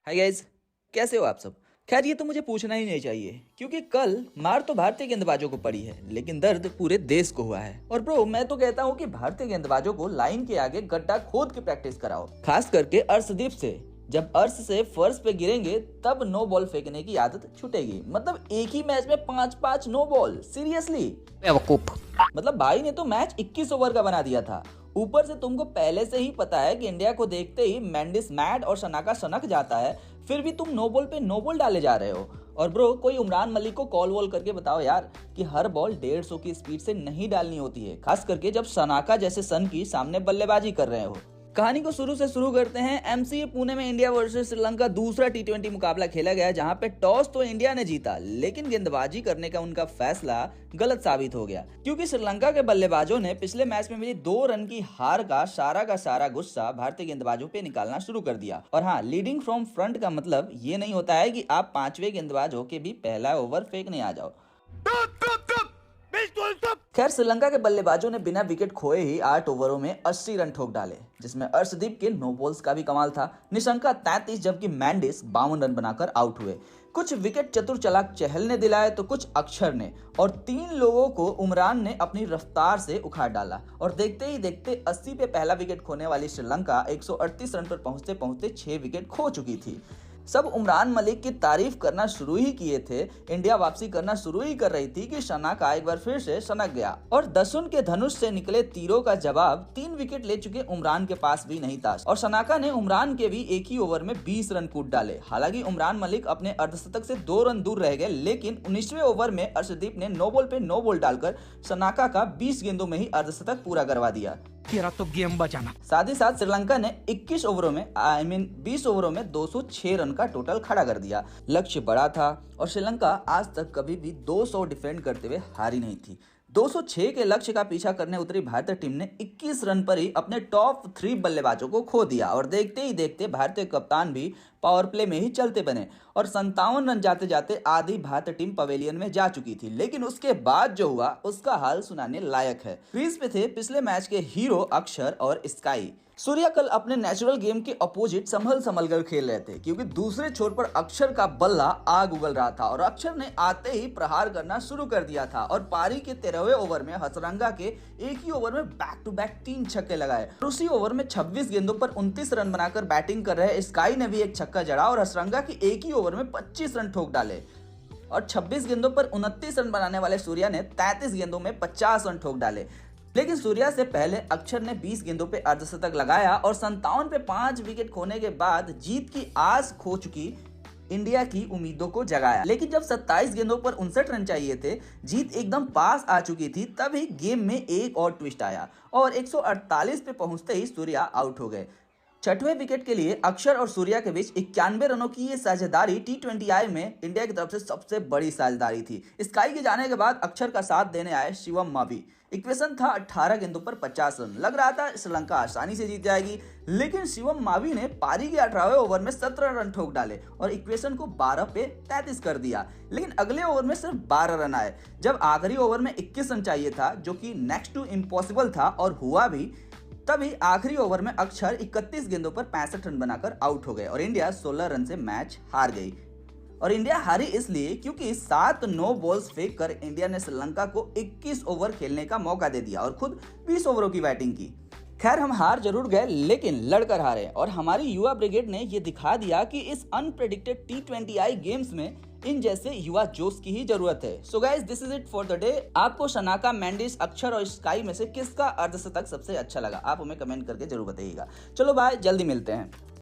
Hi guys, कैसे हो आप सब। खैर ये तो मुझे पूछना ही नहीं चाहिए क्योंकि कल मार तो भारतीय गेंदबाजों को पड़ी है लेकिन दर्द पूरे देश को हुआ है। और ब्रो मैं तो कहता हूँ कि भारतीय गेंदबाजों को लाइन के आगे गड्ढा खोद के प्रैक्टिस कराओ, खास करके अर्शदीप से। जब अर्श से फर्श पे गिरेंगे तब नो बॉल फेंकने की आदत छूटेगी। मतलब एक ही मैच में 5-5 नो बॉल, सीरियसली बेवकूफ। मतलब भाई ने तो मैच 21 ओवर का बना दिया था। ऊपर से तुमको पहले से ही पता है कि इंडिया को देखते ही मेंडिस मैड और सनाका सनक जाता है, फिर भी तुम नो बॉल पे नो बॉल डाले जा रहे हो। और ब्रो कोई उमरान मलिक को कॉल वॉल करके बताओ यार कि हर बॉल 150 की स्पीड से नहीं डालनी होती है, खास करके जब सनाका जैसे सन की सामने बल्लेबाजी कर रहे हो। कहानी को शुरू से शुरू करते हैं। एमसीए पुणे में इंडिया वर्सेस श्रीलंका दूसरा टी20 मुकाबला खेला गया, जहां पे टॉस तो इंडिया ने जीता लेकिन गेंदबाजी करने का उनका फैसला गलत साबित हो गया क्योंकि श्रीलंका के बल्लेबाजों ने पिछले मैच में मिली 2 रन की हार का सारा गुस्सा भारतीय गेंदबाजों पे निकालना शुरू कर दिया। और हाँ, लीडिंग फ्रॉम फ्रंट का मतलब ये नहीं होता है कि आप 5वें गेंदबाज होके भी पहला ओवर फेंकने आ जाओ। खैर श्रीलंका के बल्लेबाजों ने बिना विकेट खोए ही 8 ओवरों में 80 रन ठोक डाले, जिसमें अर्शदीप के नो बॉल्स का भी कमाल था। निशंका 33 जबकि मैंडिस 52 रन बनाकर आउट हुए। कुछ विकेट चतुर चालाक चहल ने दिलाए तो कुछ अक्षर ने, और 3 लोगों को उमरान ने अपनी रफ्तार से उखाड़ डाला। और देखते ही देखते 80 पे पहला विकेट खोने वाली श्रीलंका 138 रन पर पहुंचते पहुंचते 6 विकेट खो चुकी थी। सब उमरान मलिक की तारीफ करना शुरू ही किए थे, इंडिया वापसी करना शुरू ही कर रही थी कि सनाका एक बार फिर से सनक गया और दसुन के धनुष से निकले तीरों का जवाब 3 विकेट ले चुके उमरान के पास भी नहीं था। और सनाका ने उमरान के भी एक ही ओवर में 20 रन कूट डाले। हालांकि उमरान मलिक अपने अर्धशतक से 2 रन दूर रह गए, लेकिन 19वें ओवर में अर्शदीप ने नो बॉल पे नो बॉल डालकर सनाका का 20 गेंदों में ही अर्धशतक पूरा करवा दिया। तेरा तो गेम बचाना। साथ ही साथ श्रीलंका ने 21 ओवरों में 20 ओवरों में 206 रन का टोटल खड़ा कर दिया। लक्ष्य बड़ा था और श्रीलंका आज तक कभी भी 200 डिफेंड करते हुए हारी नहीं थी। 206 के लक्ष्य का पीछा करने उतरी भारतीय टीम ने 21 रन पर ही अपने टॉप 3 बल्लेबाजों को खो दिया और देखते ही देखते भारतीय कप्तान भी पावर प्ले में ही चलते बने और 57 रन जाते जाते आधी भारतीय टीम पवेलियन में जा चुकी थी। लेकिन उसके बाद जो हुआ उसका हाल सुनाने लायक है। क्रीज पे थे पिछले मैच के हीरो अक्षर और स्काई। सूर्या कल अपने नेचुरल गेम के अपोजिट संभल कर खेल रहे थे क्योंकि दूसरे छोर पर अक्षर का बल्ला आग उगल रहा था और अक्षर ने आते ही प्रहार करना शुरू कर दिया था और पारी के 13वें ओवर में हसरंगा के एक ही ओवर में बैक टू बैक 3 छक्के लगाए। उसी ओवर में 26 गेंदों पर 29 रन बनाकर बैटिंग कर रहे स्काई ने भी एक छक्का जड़ा और हसरंगा के एक ही ओवर में 25 रन ठोक डाले। और 26 गेंदों पर 29 रन बनाने वाले सूर्या ने 33 गेंदों में 50 रन ठोक डाले। लेकिन सूर्या से पहले अक्षर ने 20 गेंदों पे अर्धशतक लगाया और 57 पे 5 विकेट खोने के बाद जीत की आस खो चुकी इंडिया की उम्मीदों को जगाया। लेकिन जब 27 गेंदों पर 59 रन चाहिए थे, जीत एकदम पास आ चुकी थी, तभी गेम में एक और ट्विस्ट आया और 148 पे पहुंचते ही सूर्या आउट हो गए। 6वें विकेट के लिए अक्षर और सूर्या के बीच 91 रनों की ये साझेदारी टी20 में इंडिया की तरफ से सबसे बड़ी साझेदारी थी। स्काई के जाने के बाद अक्षर का साथ देने आए शिवम मावी। इक्वेशन था 18 गेंदों पर 50 रन। लग रहा था श्रीलंका आसानी से जीत जाएगी, लेकिन शिवम मावी ने पारी के 18वें ओवर में 17 रन ठोक डाले और इक्वेशन को 12 पे 33 कर दिया। लेकिन अगले ओवर में सिर्फ 12 रन आए जब आखिरी ओवर में 21 रन चाहिए था, जो कि नेक्स्ट टू इम्पॉसिबल था और हुआ भी। तभी आखिरी ओवर में अक्षर 31 गेंदों पर 65 रन बनाकर आउट हो गए और इंडिया 16 रन से मैच हार गई। और इंडिया हारी इसलिए क्योंकि 7 नो बॉल्स फेंक कर इंडिया ने श्रीलंका को 21 ओवर खेलने का मौका दे दिया और खुद 20 ओवरों की बैटिंग की। खैर हम हार जरूर गए लेकिन लड़कर हारे और हमारी युवा ब्रिगेड ने यह दिखा दिया कि इस अनप्रेडिक्टेड टी20 गेम्स में इन जैसे युवा जोश की ही जरूरत है। So guys, this is it for the day. आपको सनाका, मैंडिस, अक्षर और स्काई में से किसका अर्धशतक सबसे अच्छा लगा, आप हमें कमेंट करके जरूर बताइएगा। चलो बाय, जल्दी मिलते हैं।